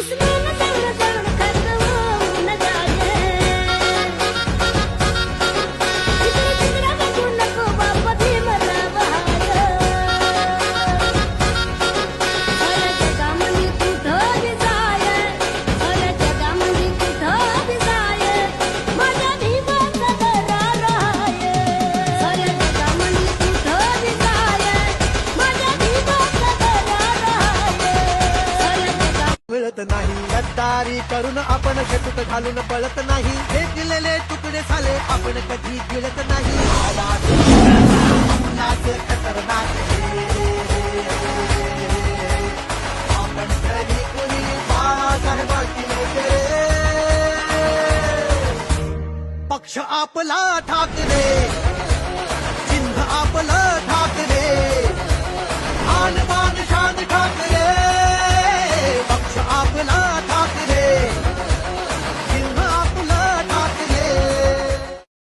दुश्मन संग जण खतवून जागे इकडे तिकडे बघू नको बाप भीमराव हाय अरे जगामध्ये कुठं बी जाय अरे जगामध्ये कुठं बी जाय माझ्या भीमाचा दरार हाय अरे जगामध्ये कुठं बी जाय माझ्या भीमाचा दरार हाय अरे जगा मिळत नाही गद्दारी करून आपण शेतूत घालून पळत नाही हे दिलेले तुकडे झाले आपण कधी गिळत नाही आवाज नाचे खतरनाक आपण तरी कुणी बाजारभाटी होते पक्ष आपला ठाकरे चिन्ह आपलं ठाकरे आन बान शान ठाकरे